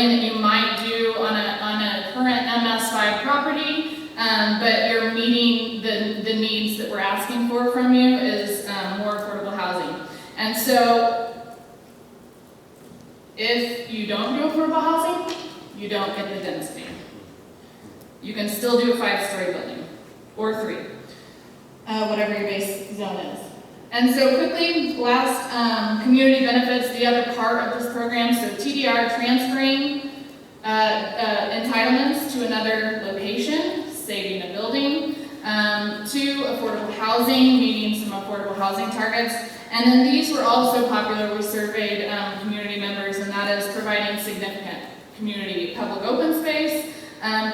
that you might do on a current MS5 property, but you're meeting the needs that we're asking for from you is more affordable housing. And so if you don't do affordable housing, you don't get the density. You can still do a 5-story building, or 3, whatever your base zone is. And so quickly, last, community benefits, the other part of this program, so TDR transferring entitlements to another location, saving a building, 2, affordable housing, meeting some affordable housing targets, and then these were also popular. We surveyed community members, and that is providing significant community public open space,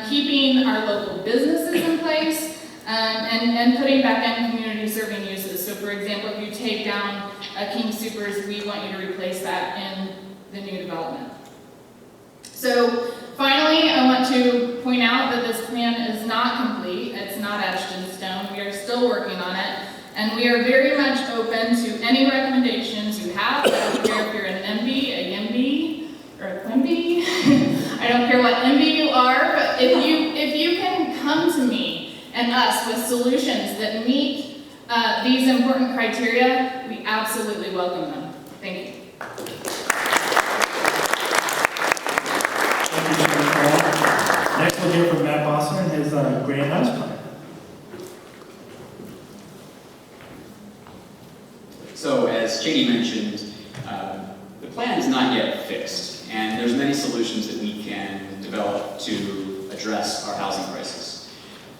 keeping our local businesses in place, and putting back in community serving uses. So for example, if you take down King Supers, we want you to replace that in the new development. So finally, I want to point out that this plan is not complete. It's not etched in stone. We are still working on it, and we are very much open to any recommendations you have. I don't care if you're an MB, a YIMBY, or a QUIMBY. I don't care what MB you are, but if you can come to me and us with solutions that meet these important criteria, we absolutely welcome them. Thank you. Next we'll hear from Matt Bossler and his Grand House plan. So as Cheney mentioned, the plan is not yet fixed, and there's many solutions that we can develop to address our housing crisis.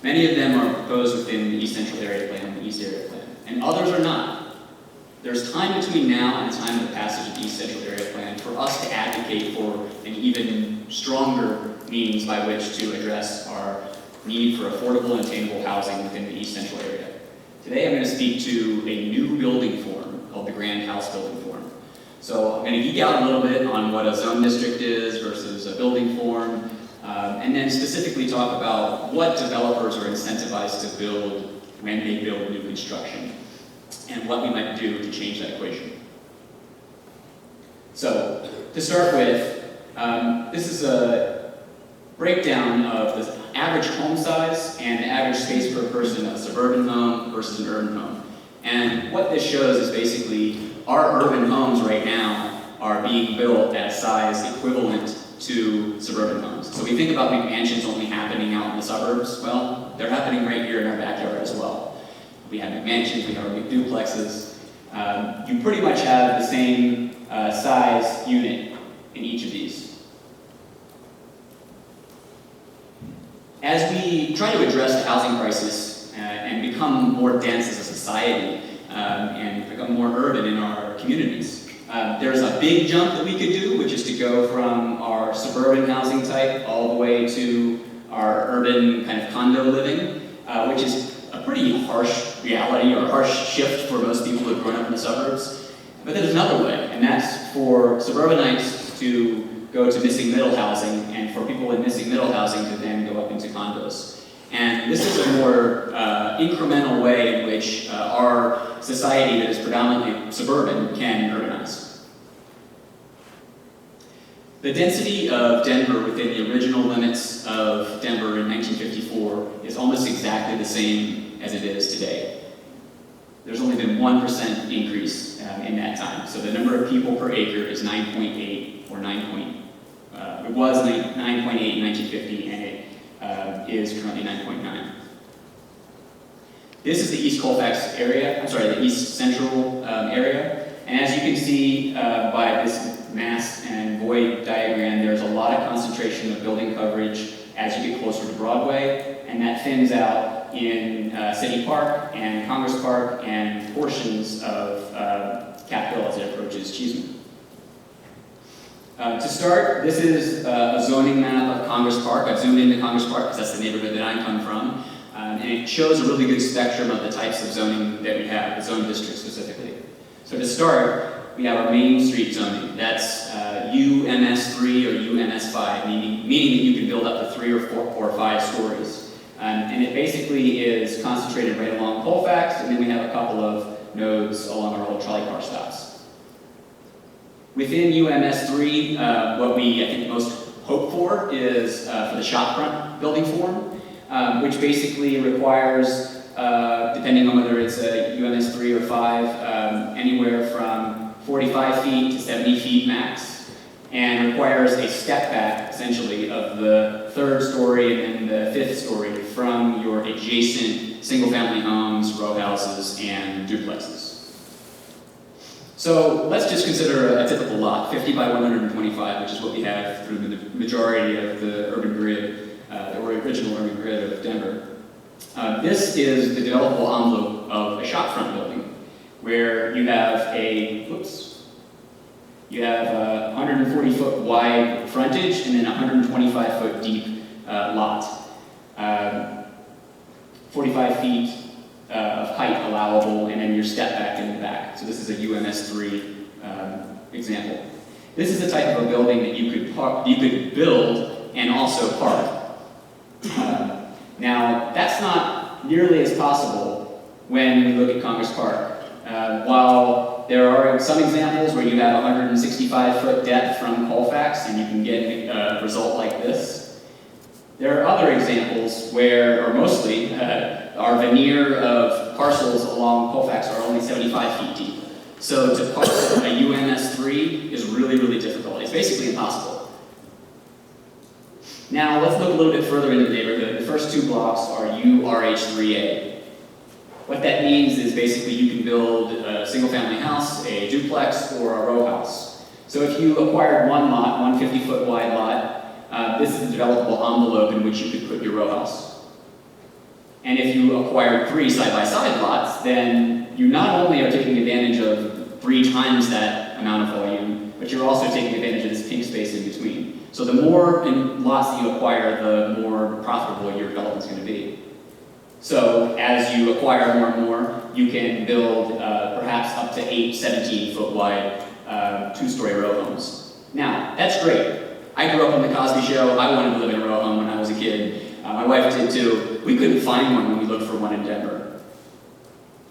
Many of them are proposed within the East Central Area Plan and the East Area Plan, and others are not. There's time between now and the time of the passage of the East Central Area Plan for us to advocate for an even stronger means by which to address our need for affordable and attainable housing within the East Central area. Today I'm going to speak to a new building form called the Grand House Building Form. So I'm going to geek out a little bit on what a zone district is versus a building form, and then specifically talk about what developers are incentivized to build when they build new construction, and what we might do to change that equation. So, to start with, this is a breakdown of the average home size and the average space per person of a suburban home versus an urban home. And what this shows is basically our urban homes right now are being built at a size equivalent to suburban homes. So we think about McMansions only happening out in the suburbs. Well, they're happening right here in our backyard as well. We have McMansions, we have our McDuplexes. You pretty much have the same size unit in each of these. As we try to address the housing crisis and become more dense as a society and become more urban in our communities, there's a big jump that we could do, which is to go from our suburban housing type all the way to our urban kind of condo living, which is a pretty harsh reality or harsh shift for most people who have grown up in the suburbs. But there's another way, and that's for suburbanites to go to missing middle housing, and for people in missing middle housing to then go up into condos. And this is a more incremental way in which our society that is predominantly suburban can urbanize. The density of Denver within the original limits of Denver in 1954 is almost exactly the same as it is today. There's only been 1% increase in that time. So the number of people per acre is 9.8 or 9. It was 9.8 in 1950, and it is currently 9.9. This is the East Colfax area, the East Central area. And as you can see by this mass and void diagram, there's a lot of concentration of building coverage as you get closer to Broadway, and that thins out in City Park and Congress Park and portions of Capitol as it approaches Cheeseman. To start, this is a zoning map of Congress Park. I've zoomed into Congress Park because that's the neighborhood that I come from. And it shows a really good spectrum of the types of zoning that we have, the zone district specifically. So to start, we have our Main Street zoning. That's UMS3 or UMS5, meaning that you can build up to 3 or 4 or 5 stories. And it basically is concentrated right along Colfax, and then we have a couple of nodes along our old trolley car stops. Within UMS3, what I think most 4 is for the shopfront building form, which basically requires, depending on whether it's a UMS 3 or 5, anywhere from 45 feet to 70 feet max, and requires a step back, essentially, of the 3rd story and then the 5th story from your adjacent single-family homes, row houses, and duplexes. So let's just consider a typical lot, 50 by 125, which is what we have through the majority of the urban grid, the original urban grid of Denver. This is the developable envelope of a shopfront building, where you have a 140-foot wide frontage and then a 125-foot deep lot. 45 feet of height allowable, and then your step back in the back. So this is a UMS 3 example. This is the type of a building that you could build and also park. Now, that's not nearly as possible when we look at Congress Park. While there are some examples where you have 165-foot depth from Colfax and you can get a result like this, there are other examples where, or mostly, our veneer of parcels along Colfax are only 75 feet deep. So to park a UMS 3 is really, really difficult. It's basically impossible. Now, let's look a little bit further into the neighborhood. The first 2 blocks are URH3A. What that means is basically you can build a single-family house, a duplex, or a row house. So if you acquired one lot, one 50-foot wide lot, this is a developable envelope in which you could put your row house. And if you acquired 3 side-by-side lots, then you not only are taking advantage of 3 times that amount of volume, but you're also taking advantage of this pink space in between. So the more lots that you acquire, the more profitable your development's going to be. So as you acquire more and more, you can build perhaps up to 8 17-foot wide 2-story row homes. Now, that's great. I grew up on the Cosby Show. I wanted to live in a row home when I was a kid. My wife did too. We couldn't find one when we looked for one in Denver.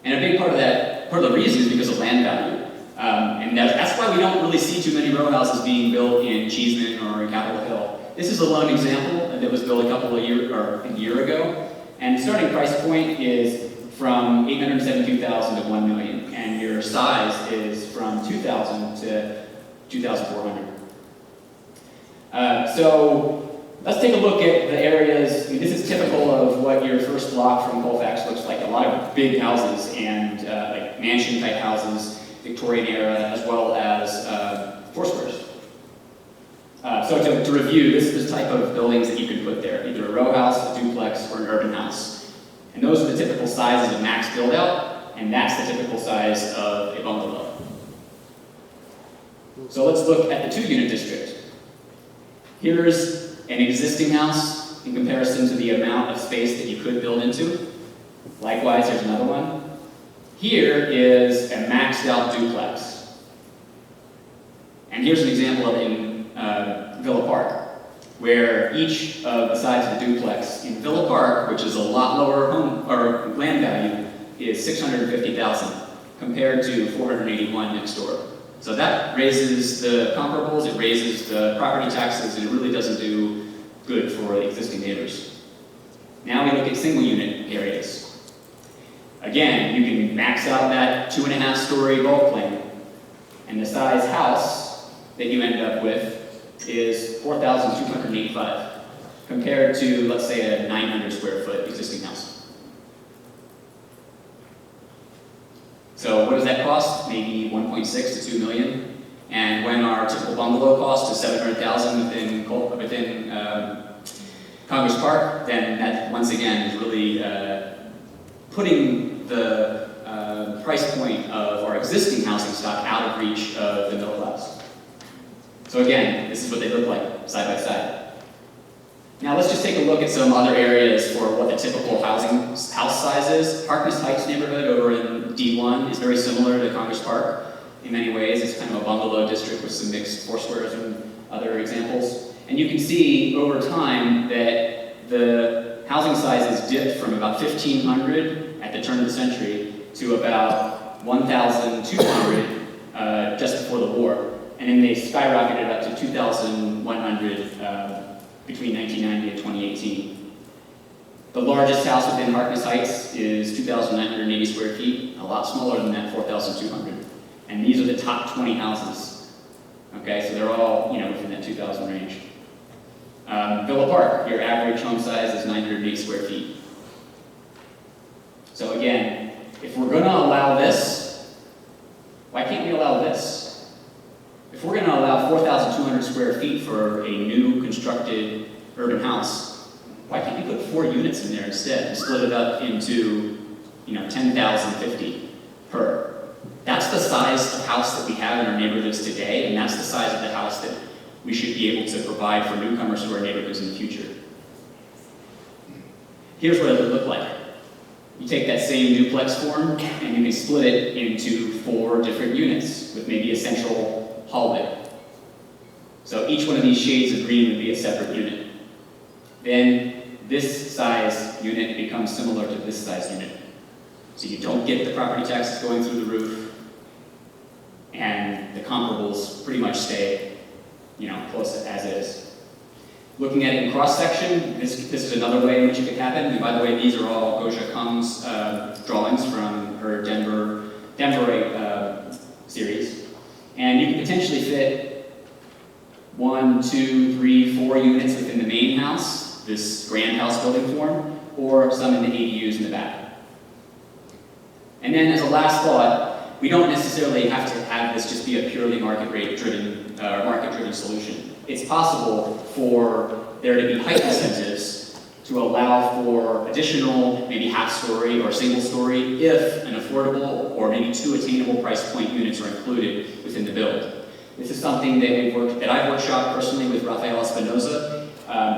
And a big part of the reason is because of land value. And that's why we don't really see too many row houses being built in Cheeseman or in Capitol Hill. This is a lone example that was built a year ago. And the starting price point is from $872,000 to $1 million. And your size is from 2,000 to 2,400. So let's take a look at the areas. I mean, this is typical of what your first block from Colfax looks like. A lot of big houses and like mansion-type houses, Victorian era, as well as foursquares. So to review, this is the type of buildings that you can put there, either a row house, a duplex, or an urban house. And those are the typical sizes of max build-out, and that's the typical size of a bungalow. So let's look at the 2-unit district. Here's an existing house in comparison to the amount of space that you could build into. Likewise, there's another one. Here is a maxed out duplex. And here's an example of it in Villa Park, where each of the sides of the duplex in Villa Park, which is a lot lower home or land value, is $650,000 compared to $481 next door. So that raises the comparables, it raises the property taxes, and it really doesn't do good for the existing neighbors. Now we look at single unit areas. Again, you can max out that 2.5-story bulk plan, and the size house that you end up with is 4,285 compared to, let's say, a 900 square foot existing house. So what does that cost? Maybe 1.6 to 2 million. And when our typical bungalow cost is 700,000 within Congress Park, then that once again is really putting the price point of our existing housing stock out of reach of the middle class. So again, this is what they look like side by side. Now let's just take a look at some other areas for what the typical house size is. Harkness Heights neighborhood over in D1 is very similar to Congress Park in many ways. It's kind of a bungalow district with some mixed foursquares and other examples. And you can see over time that the housing sizes dipped from about 1,500 at the turn of the century to about 1,200 just before the war. And then they skyrocketed up to 2,100 between 1990 and 2018. The largest house within Harkness Heights is 2,980 square feet, a lot smaller than that, 4,200. And these are the top 20 houses. Okay, so they're all, within that 2,000 range. Villa Park, your average home size is 908 square feet. So again, if we're going to allow this, why can't we allow this? If we're going to allow 4,200 square feet for a new constructed urban house, why can't we put 4 units in there instead and split it up into, 10,050 per? That's the size of house that we have in our neighborhoods today, and that's the size of the house that we should be able to provide for newcomers to our neighborhoods in the future. Here's what it would look like. You take that same duplex form, and you can split it into 4 different units with maybe a central hallway. So each one of these shades of green would be a separate unit. Then this size unit becomes similar to this size unit. So you don't get the property taxes going through the roof, and the comparables pretty much stay, close as is. Looking at it in cross-section, this is another way in which it could happen. And by the way, these are all Goja Kong's drawings from her Denver series. And you can potentially fit 1, 2, 3, 4 units within the main house, this grand house building form, or some in the ADUs in the back. And then as a last thought, we don't necessarily have to have this just be a purely market-driven solution. It's possible for there to be height incentives to allow for additional, maybe half-story or single-story, if an affordable or maybe 2 attainable price point units are included within the build. This is something that I've workshopped personally with Rafael Espinoza.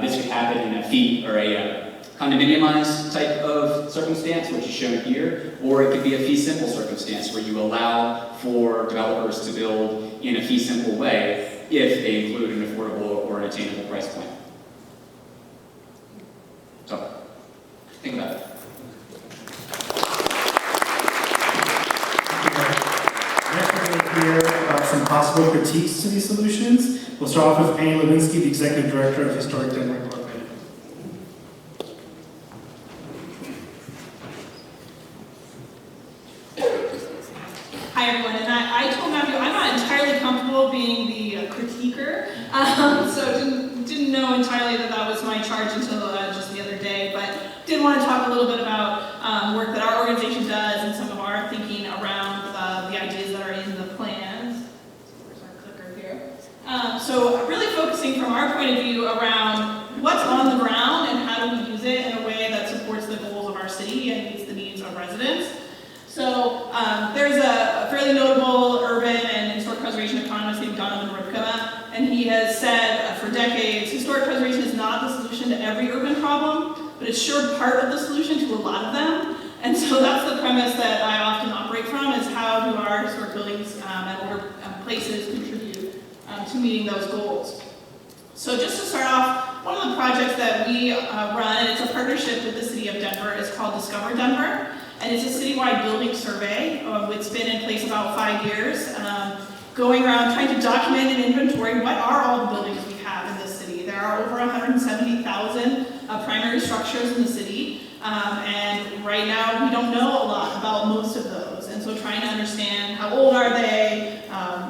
This could happen in a fee or a condominiumized type of circumstance, which is shown here, or it could be a fee simple circumstance where you allow for developers to build in a fee simple way if they include an affordable or an attainable price point. So, think about it. Next, we're going to hear about some possible critiques to these solutions. We'll start off with Annie Levinsky, the Executive Director of Historic Denver Incorporated. Hi everyone, and I told Matthew I'm not entirely comfortable being the critiquer, so didn't know entirely that was my charge until just the other day, but did want to talk a little bit about work that our organization does and some of our thinking around the ideas that are in the plans. Where's our clicker here? So really focusing from our point of view around what's on the ground and how do we use it in a way that supports the goals of our city and meets the needs of residents. So there's a fairly notable urban and historic preservation economist named Donovan Ripkema, and he has said for decades, historic preservation is not the solution to every urban problem, but it's sure part of the solution to a lot of them. And so that's the premise that I often operate from, is how do our historic buildings and older places contribute to meeting those goals. So just to start off, one of the projects that we run, and it's a partnership with the city of Denver, is called Discover Denver. And it's a citywide building survey. It's been in place about 5 years, going around trying to document and inventory what are all the buildings we have in this city. There are over 170,000 primary structures in the city, and right now we don't know a lot about most of those. And so trying to understand how old are they,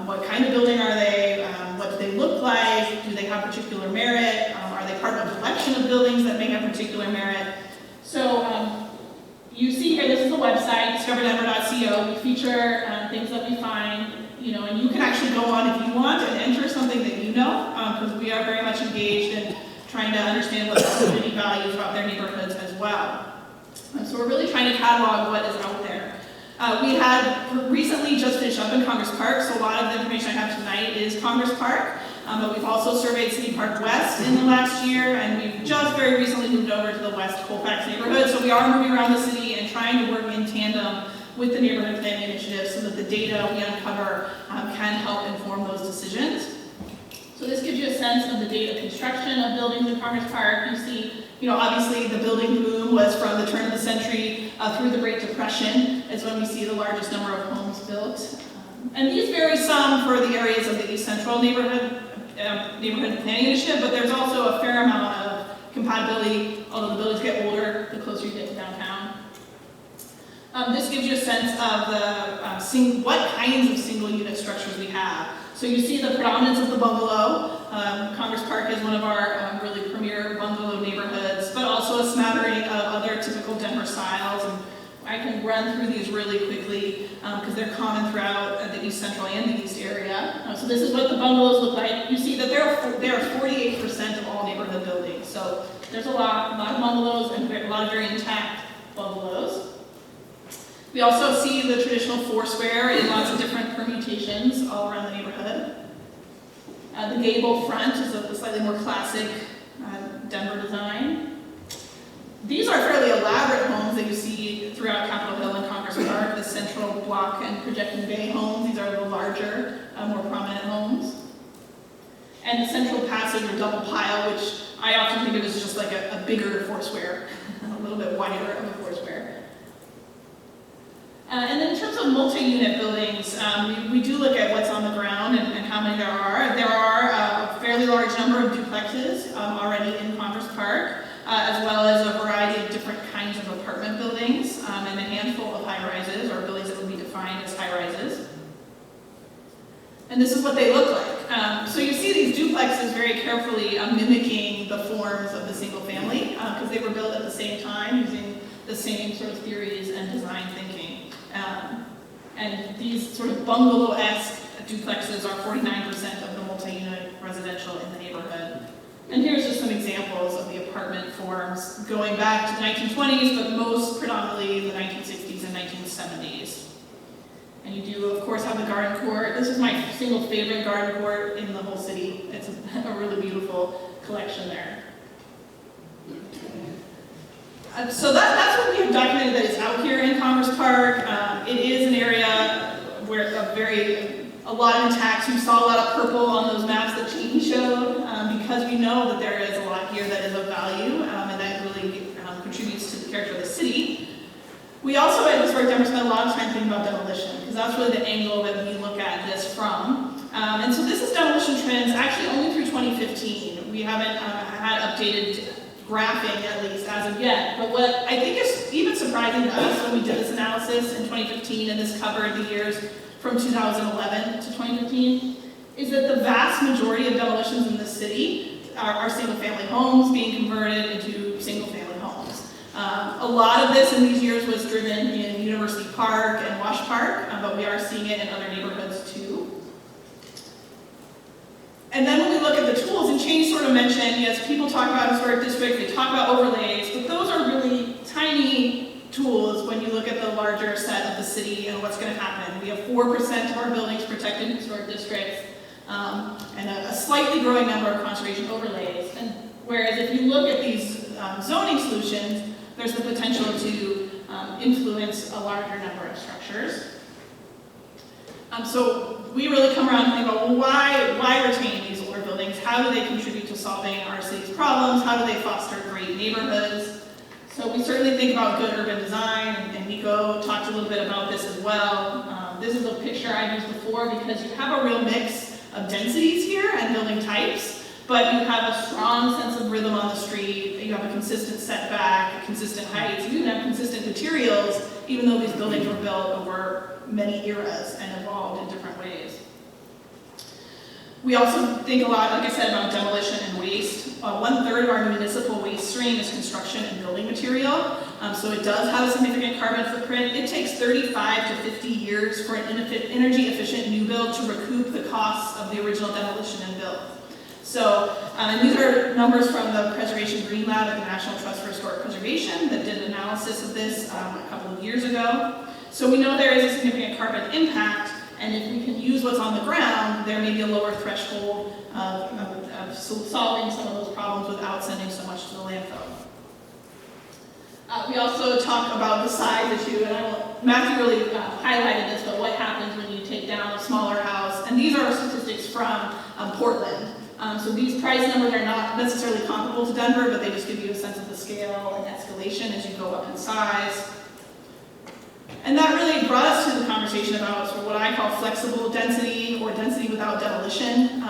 what kind of building are they, what do they look like, do they have particular merit, are they part of a collection of buildings that may have particular merit. So you see here, this is the website, discoverdenver.co. We feature things that we find, and you can actually go on if you want and enter something that you know, because we are very much engaged in trying to understand what the community values about their neighborhoods as well. So we're really trying to catalog what is out there. We had recently just finished up in Congress Park, so a lot of the information I have tonight is Congress Park. But we've also surveyed City Park West in the last year, and we've just very recently moved over to the West Colfax neighborhood. So we are moving around the city and trying to work in tandem with the neighborhood planning initiative so that the data we uncover can help inform those decisions. So this gives you a sense of the date of construction of buildings in Congress Park. You see, obviously the building boom was from the turn of the century through the Great Depression is when we see the largest number of homes built. And these vary some for the areas of the East Central neighborhood planning initiative, but there's also a fair amount you a sense of the what kinds of single unit structures we have. So you see the predominance of the bungalow. Congress Park is one of our really premier bungalow neighborhoods, but also a smattering of other typical Denver styles. And I can run through these really quickly because they're common throughout the East Central and the East area. So this is what the bungalows look like. You see that there are 48% of all neighborhood buildings. So there's a lot of bungalows and a lot of very intact bungalows. We also see the traditional four-square in lots of different permutations all around the neighborhood. The gable front is a slightly more classic Denver design. These are fairly elaborate homes that you see throughout Capitol Hill and Congress Park, the central block and projecting bay homes. These are the larger, more prominent homes. And the central passage or double pile, which I often think of as just like a bigger four-square, a little bit wider of a four-square. And then in terms of multi-unit buildings, we do look at what's on the ground and how many there are. There are a fairly large number of duplexes already in Congress Park, as well as a variety of different kinds of apartment buildings, and a handful of high-rises, or buildings that would be defined as high-rises. And this is what they look like. So you see these duplexes very carefully mimicking the forms of the single family, because they were built at the same time using the same sort of theories and design thinking. And these sort of bungalow-esque duplexes are 49% of the multi-unit residential in the neighborhood. And here's just some examples of the apartment forms going back to the 1920s, but most predominantly the 1960s and 1970s. And you do, of course, have the garden court. This is my single favorite garden court in the whole city. It's a really beautiful collection there. So that's what we have documented that is out here in Congress Park. It is an area where a lot of intact. You saw a lot of purple on those maps that Cheney showed, because we know that there is a lot here that is of value, and that really contributes to the character of the city. We also at Historic Denver spent a lot of time thinking about demolition, because that's really the angle that we look at this from. And so this is demolition trends actually only through 2015. We haven't had updated graphing, at least as of yet. But what I think is even surprising to us when we did this analysis in 2015, and this covered the years from 2011 to 2015, is that the vast majority of demolitions in this city are single-family homes being converted into single-family homes. A lot of this in these years was driven in University Park and Wash Park, but we are seeing it in other neighborhoods too. And then when we look at the tools, and Cheney sort of mentioned, yes, people talk about historic districts, they talk about overlays, but those are really tiny tools when you look at the larger set of the city and what's going to happen. We have 4% of our buildings protected in historic districts, and a slightly growing number of conservation overlays. And whereas if you look at these zoning solutions, there's the potential to influence a larger number of structures. So we really come around and think about, well, why retain these older buildings? How do they contribute to solving our city's problems? How do they foster great neighborhoods? So we certainly think about good urban design, and Nico talked a little bit about this as well. This is a picture I've used before because you have a real mix of densities here and building types, but you have a strong sense of rhythm on the street, you have a consistent setback, consistent heights, you even have consistent materials, even though these buildings were built over many eras and evolved in different ways. We also think a lot, like I said, about demolition and waste. 1/3 of our municipal waste stream is construction and building material, so it does have a significant carbon footprint. It takes 35 to 50 years for an energy-efficient new build to recoup the costs of the original demolition and build. So, and these are numbers from the Preservation Green Lab at the National Trust for Historic Preservation that did an analysis of this a couple of years ago. So we know there is a significant carbon impact, and if we can use what's on the ground, there may be a lower threshold of solving some of those problems without sending so much to the landfill. We also talk about the size issue, and Matthew really highlighted this, but what happens when you take down a smaller house? And these are statistics from Portland. So these price numbers are not necessarily comparable to Denver, but they just give you a sense of the scale and escalation as you go up in size. And that really brought us to the conversation about sort of what I call flexible density, or density without demolition.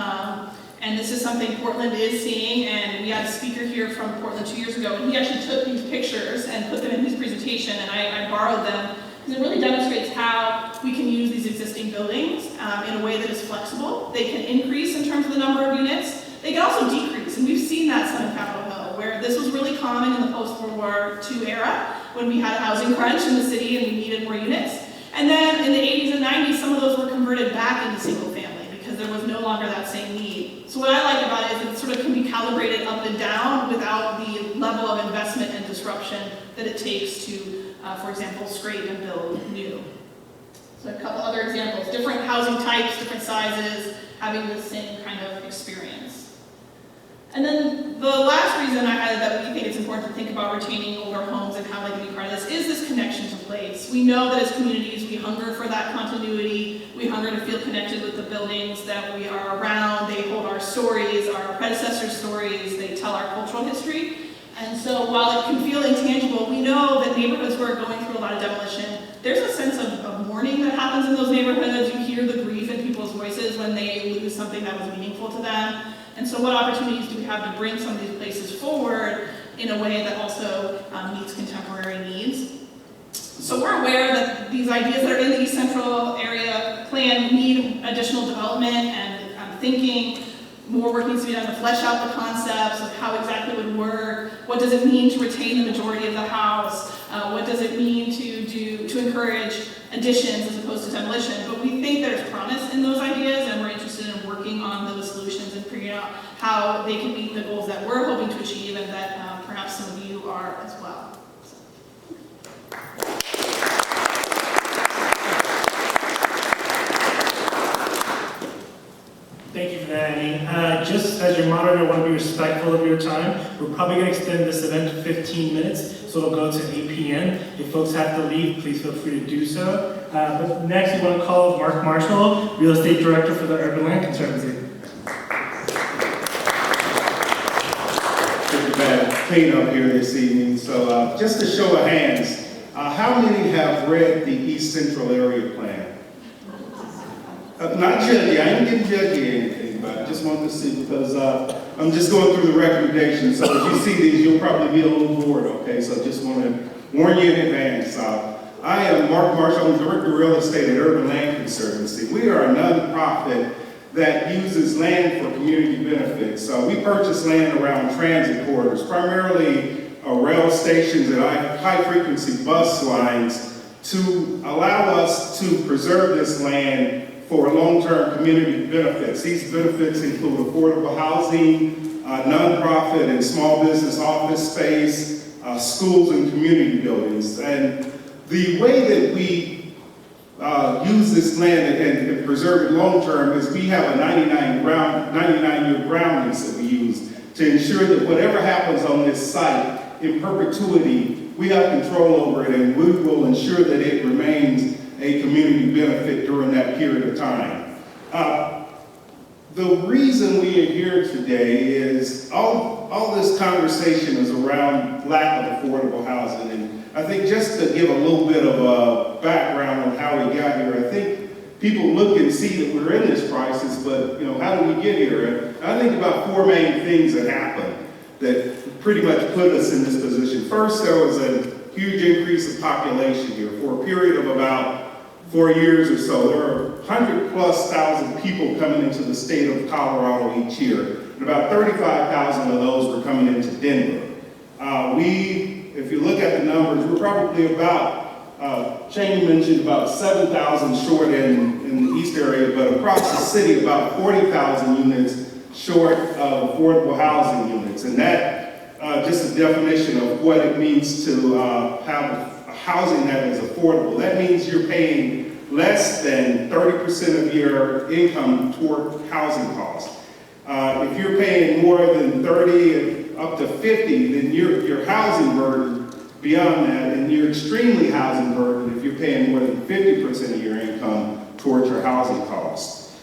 And this is something Portland is seeing, and we had a speaker here from Portland 2 years ago, and he actually took these pictures and put them in his presentation, and I borrowed them, because because it really demonstrates how we can use these existing buildings in a way that is flexible. They can increase in terms of the number of units. They can also decrease, and we've seen that some in Capitol Hill, where this was really common in the post-World War II era, when we had a housing crunch in the city and we needed more units. And then in the 80s and 90s, some of those were converted back into single family because there was no longer that same need. So what I like about it is that it sort of can be calibrated up and down without the level of investment and disruption that it takes to, for example, scrape and build new. So a couple other examples, different housing types, different sizes, having the same kind of experience. And then the last reason I added that we think it's important to think about retaining older homes and how they can be part of this is this connection to place. We know that as communities, we hunger for that continuity. We hunger to feel connected with the buildings that we are around. They hold our stories, our predecessors' stories. They tell our cultural history. And so while it can feel intangible, we know that neighborhoods who are going through a lot of demolition, there's a sense of mourning that happens in those neighborhoods. You hear the grief in people's voices when they lose something that was meaningful to them. And so what opportunities do we have to bring some of these places forward in a way that also meets contemporary needs? So we're aware that these ideas that are in the East Central area plan need additional development and thinking. More work needs to be done to flesh out the concepts of how exactly it would work. What does it mean to retain the majority of the house? What does it mean to encourage additions as opposed to demolition? But we think there's promise in those ideas, and we're interested in working on those solutions and figuring out how they can meet the goals that we're hoping to achieve and that perhaps some of you are as well. Thank you for that, Annie. Just as your moderator, I want to be respectful of your time. We're probably going to extend this event to 15 minutes, so it'll go to 8 p.m. If folks have to leave, please feel free to do so. But next, we want to call Mark Marshall, Real Estate Director for the Urban Land Conservancy. Pretty bad cleanup here this evening. So just a show of hands, how many have read the East Central Area Plan? Not judgy, I ain't getting judgy or anything, but I just want to see because I'm just going through the recommendations. So if you see these, you'll probably be a little bored, okay? So just want to warn you in advance. I am Mark Marshall, I'm Director of Real Estate at Urban Land Conservancy. We are a nonprofit that uses land for community benefits. So we purchase land around transit corridors, primarily rail stations and high-frequency bus lines to allow us to preserve this land for long-term community benefits. These benefits include affordable housing, nonprofit and small business office space, schools and community buildings. And the way that we use this land and preserve it long-term is we have a 99-year ground lease that we use to ensure that whatever happens on this site in perpetuity, we have control over it and we will ensure that it remains a community benefit during that period of time. The reason we are here today is all this conversation is around lack of affordable housing. And I think just to give a little bit of a background on how we got here, I think people look and see that we're in this crisis, but how did we get here? And I think about four main things that happened that pretty much put us in this position. First, there was a huge increase of population here for a period of about 4 years or so. There are 100,000+ people coming into the state of Colorado each year, and about 35,000 of those were coming into Denver. If you look at the numbers, we're probably about, Cheney mentioned about 7,000 short in the east area, but across the city, about 40,000 units short of affordable housing units. And that, just a definition of what it means to have housing that is affordable. That means you're paying less than 30% of your income toward housing costs. If you're paying more than 30 up to 50, then your housing burden beyond that, and you're extremely housing burdened if you're paying more than 50% of your income towards your housing costs.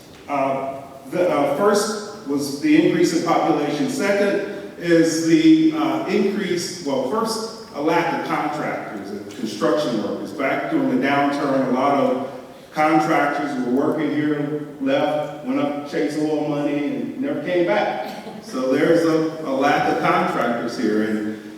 First was the increase in population. Second is the first, a lack of contractors and construction workers. Back during the downturn, a lot of contractors who were working here left, went up to chase oil money, and never came back. So there's a lack of contractors here,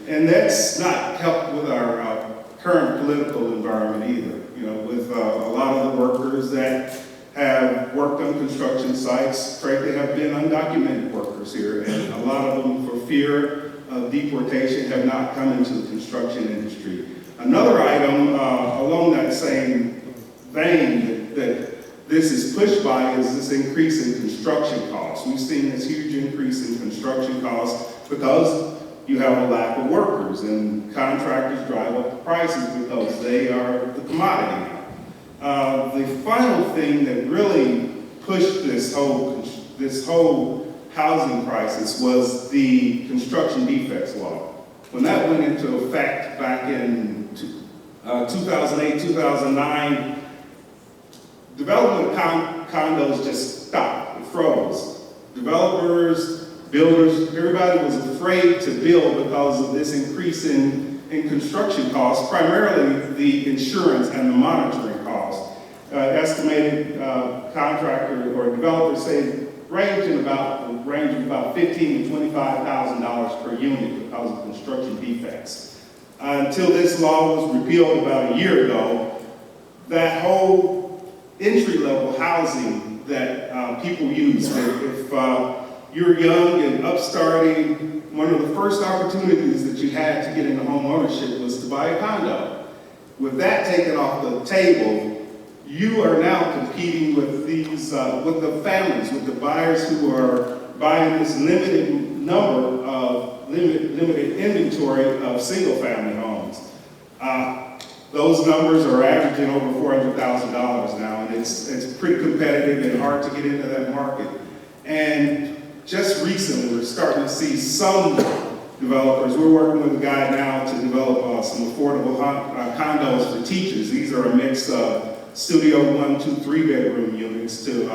and that's not helped with our current political environment either. with a lot of the workers that have worked on construction sites, frankly, have been undocumented workers here, and a lot of them, for fear of deportation, have not come into the construction industry. Another item along that same vein that this is pushed by is this increase in construction costs. We've seen this huge increase in construction costs because you have a lack of workers, and contractors drive up the prices because they are the commodity now. The final thing that really pushed this whole housing crisis was the construction defects law. When that went into effect back in 2008, 2009, development of condos just stopped, it froze. Developers, builders, everybody was afraid to build because of this increase in construction costs, primarily the insurance and the monitoring costs. Estimated contractor or developers say range of about $15,000 to $25,000 per unit because of construction defects. Until this law was repealed about a year ago, that whole entry-level housing that people use, if you're young and upstarting, one of the first opportunities that you had to get into home ownership was to buy a condo. With that taken off the table, you are now competing with these, with the families, with the buyers who are buying this limited inventory of single-family homes. Those numbers are averaging over $400,000 now, and it's pretty competitive and hard to get into that market. And just recently, we're starting to see some developers. We're working with a guy now to develop some affordable condos for teachers. These are a mix of studio 1, 2, 3 bedroom units to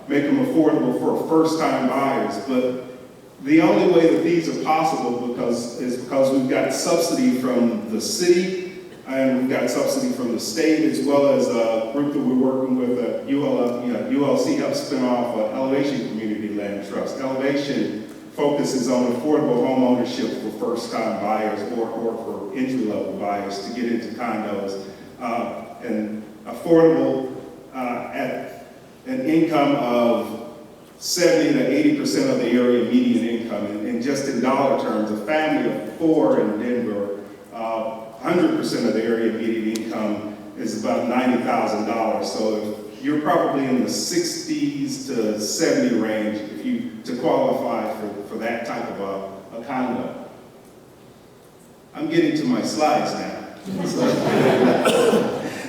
make them affordable for first-time buyers. But the only way that these are possible is because we've got subsidy from the city and we've got subsidy from the state, as well as a group that we're working with, ULC helps spin off Elevation Community Land Trust. Elevation focuses on affordable home ownership for first-time buyers or for entry-level buyers to get into condos and affordable at an income of 70 to 80% of the area median income. And just in dollar terms, a family of 4 in Denver, 100% of the area median income is about $90,000. So if you're probably in the 60s to 70 range to qualify for that type of a condo. I'm getting to my slides now.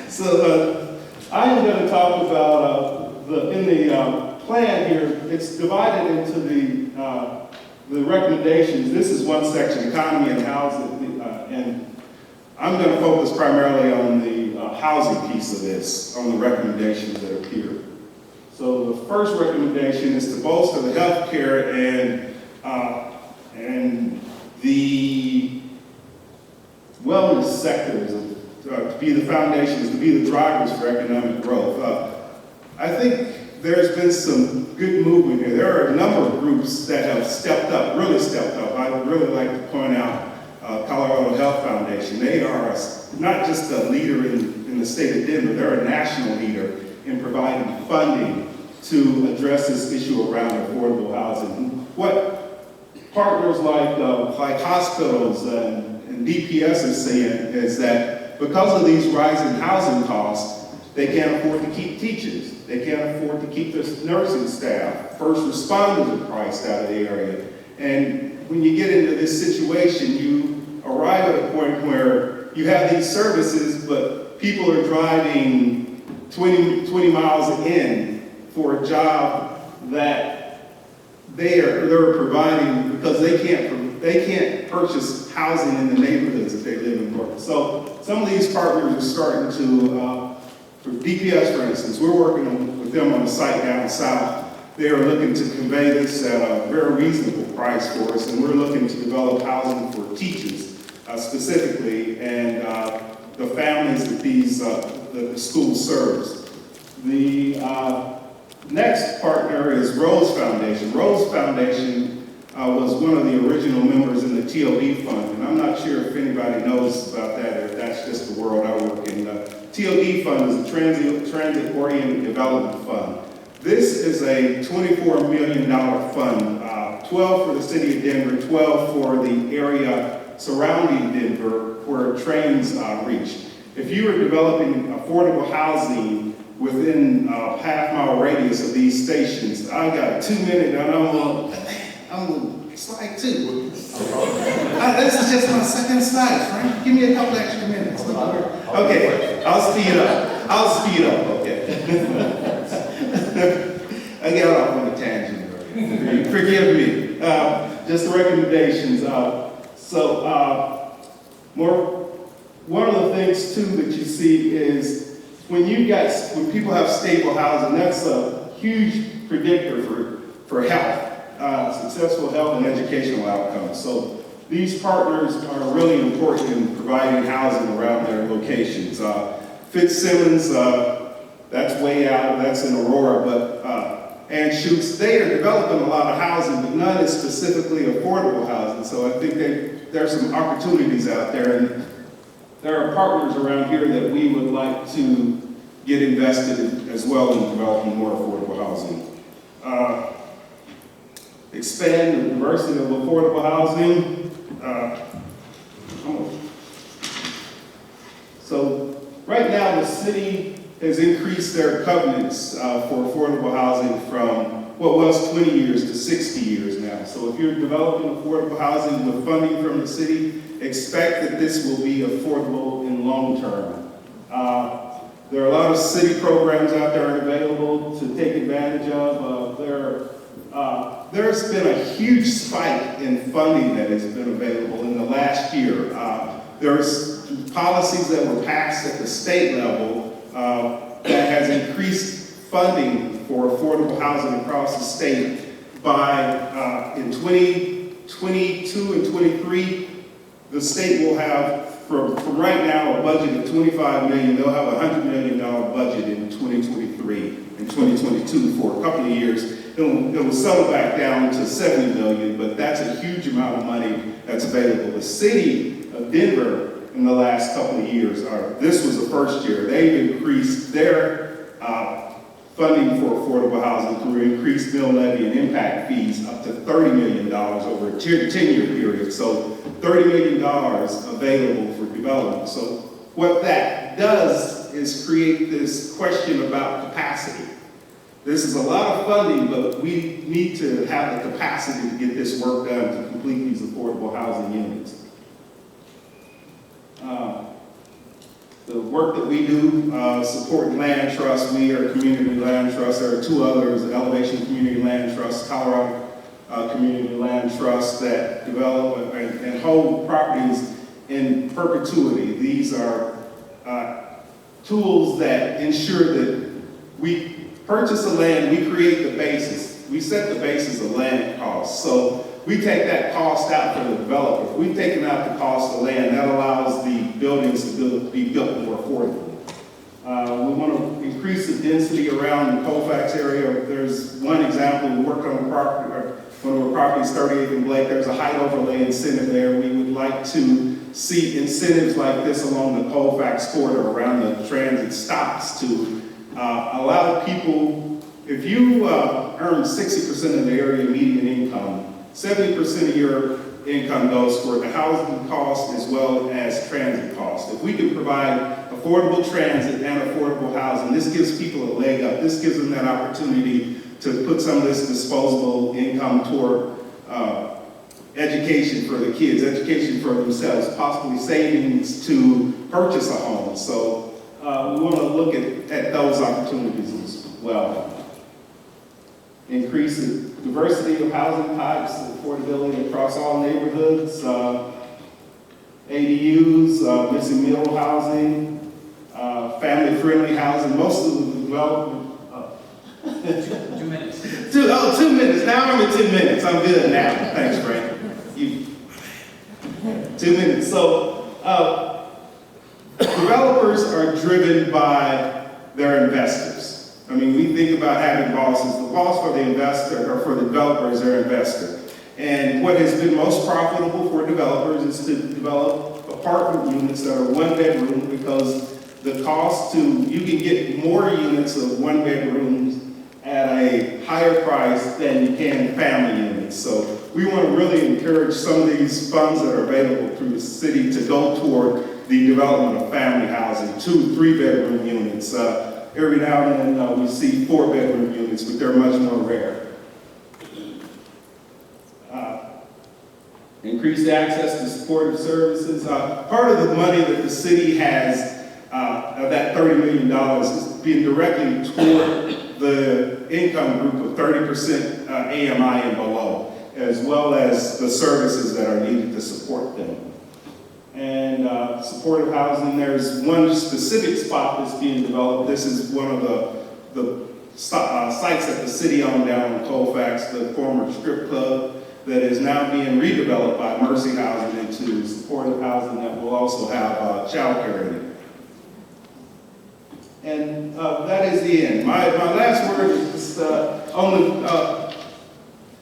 So I am going to talk about in the plan here. It's divided into the recommendations. This is one section: economy and housing, and I'm going to focus primarily on the housing piece of this, on the recommendations that appear. So the first recommendation is to bolster the healthcare and the wellness sectors to be the foundations, to be the drivers for economic growth. I think there's been some good movement here. There are a number of groups that have stepped up, really stepped up. I would really like to point out Colorado Health Foundation. They are not just a leader in the state of Denver, they're a national leader in providing funding to address this issue around affordable housing. What partners like hospitals and DPS are saying is that because of these rising housing costs, they can't afford to keep teachers. They can't afford to keep their nursing staff. First responders are priced out of the area. And when you get into this situation, you arrive at a point where you have these services, but people are driving 20 miles in for a job that they're providing because they can't purchase housing in the neighborhoods that they live in. So some of these partners are starting to, for DPS for instance, we're working with them on a site down south. They are looking to convey this at a very reasonable price for us, and we're looking to develop housing for teachers specifically and the families that that the school serves. The next partner is Rose Foundation. Rose Foundation was one of the original members in the TOD fund, and I'm not sure if anybody knows about that or if that's just the world I work in. The TOD fund is the Transit-Oriented Development Fund. This is a $24 million fund, 12 for the city of Denver, 12 for the area surrounding Denver where trains reach. If you are developing affordable housing within a half-mile radius of these stations, I got a 2-minute, and I'm gonna slide too. This is just my second slide, Frank. Give me a couple extra minutes. Okay, I'll speed up. Okay. I got off on a tangent. Forgive me. Just the recommendations. One of the things too that you see is when people have stable housing, that's a huge predictor for health, successful health and educational outcomes. So these partners are really important in providing housing around their locations. Fitzsimmons, that's way out, that's in Aurora, and Schutz, they are developing a lot of housing, but none is specifically affordable housing. So I think there's some opportunities out there, and there are partners around here that we would like to get invested in as well in developing more affordable housing. Expand the diversity of affordable housing. So right now the city has increased their covenants for affordable housing from what was 20 years to 60 years now. So if you're developing affordable housing with funding from the city, expect that this will be affordable in long term. There are a lot of city programs out there available to take advantage of. There's been a huge spike in funding that has been available in the last year. There's policies that were passed at the state level that has increased funding for affordable housing across the state by, in 2022 and 23, the state will have, from right now, a budget of $25 million. They'll have a $100 million budget in 2023 and 2022 for a couple of years. It will settle back down to $70 million, but that's a huge amount of money that's available. The city of Denver, in the last couple of years, this was the first year, they've increased their funding for affordable housing through increased mill levy and impact fees up to $30 million over a 10-year period. So $30 million available for development. So what that does is create this question about capacity. This is a lot of funding, but we need to have the capacity to get this work done to complete these affordable housing units. The work that we do, supporting land trusts, we are Community Land Trust. There are two others, Elevation Community Land Trust, Colorado Community Land Trust, that develop and hold properties in perpetuity. These are tools that ensure that we purchase the land, we create the basis. We set the basis of land costs. So we take that cost out for the developer. If we've taken out the cost of land, that allows the buildings to be built more affordably. We want to increase the density around the Colfax area. There's one example, we worked on a property, one of our properties, 38th and Blake, there's a height overlay incentive there. We would like to see incentives like this along the Colfax corridor around the transit stops to allow people, if you earn 60% of the area median income, 70% of your income goes for the housing cost as well as transit cost. If we can provide affordable transit and affordable housing, this gives people a leg up. This gives them that opportunity to put some of this disposable income toward education for the kids, education for themselves, possibly savings to purchase a home. So we want to look at those opportunities as well. Increase the diversity of housing types, affordability across all neighborhoods, ADUs, missing middle housing, family-friendly housing. Most of the development. 2 minutes. 2 minutes. Now I'm at 10 minutes. I'm good now. Thanks, Frank. 2 minutes. So developers are driven by their investors. I mean, we think about having bosses. The boss for the investor, or for the developer, is their investor. And what has been most profitable for developers is to develop apartment units that are one bedroom, because the cost you can get more units of one bedrooms at a higher price than you can family units. So we want to really encourage some of these funds that are available through the city to go toward the development of family housing, 2-, 3-bedroom units. Every now and then we see 4-bedroom units, but they're much more rare. Increased access to supportive services. Part of the money that the city has, of that $30 million, is being directly toward the income group of 30% AMI and below, as well as the services that are needed to support them. And supportive housing, there's one specific spot that's being developed. This is one of the sites that the city owned down in Colfax, the former strip club, that is now being redeveloped by Mercy Housing into supportive housing that will also have childcare in it. And that is the end. My last word is just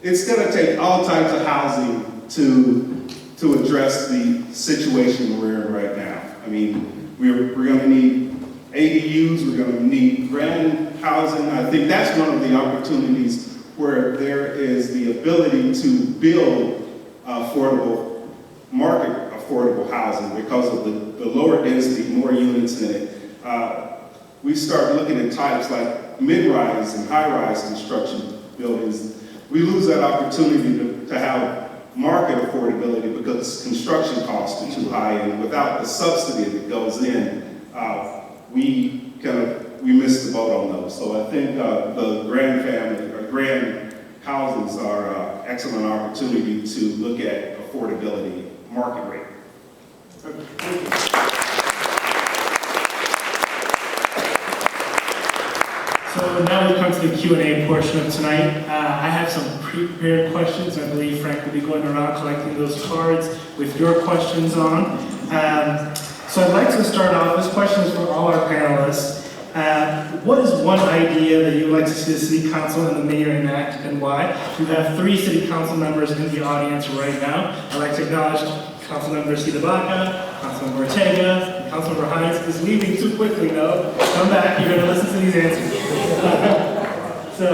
it's going to take all types of housing to address the situation we're in right now. I mean, we're going to need ADUs, we're going to need grand housing. I think that's one of the opportunities where there is the ability to build market affordable housing because of the lower density, more units in it. We start looking at types like mid-rise and high-rise construction buildings. We lose that opportunity to have market affordability because construction costs are too high, and without the subsidy that goes in, we miss the boat on those. So I think the grand houses are an excellent opportunity to look at affordability market rate. Thank you. So now we come to the Q&A portion of tonight. I have some prepared questions. I believe Frank will be going around collecting those cards with your questions on. So I'd like to start off, this question is for all our panelists. What is one idea that you'd like to see the City Council and the Mayor enact, and why? We have 3 City Council members in the audience right now. I'd like to acknowledge Councilmember Sidabaca, Councilmember Ortega, and Councilmember Hinds is leaving too quickly, though. Come back, you're going to listen to these answers. So,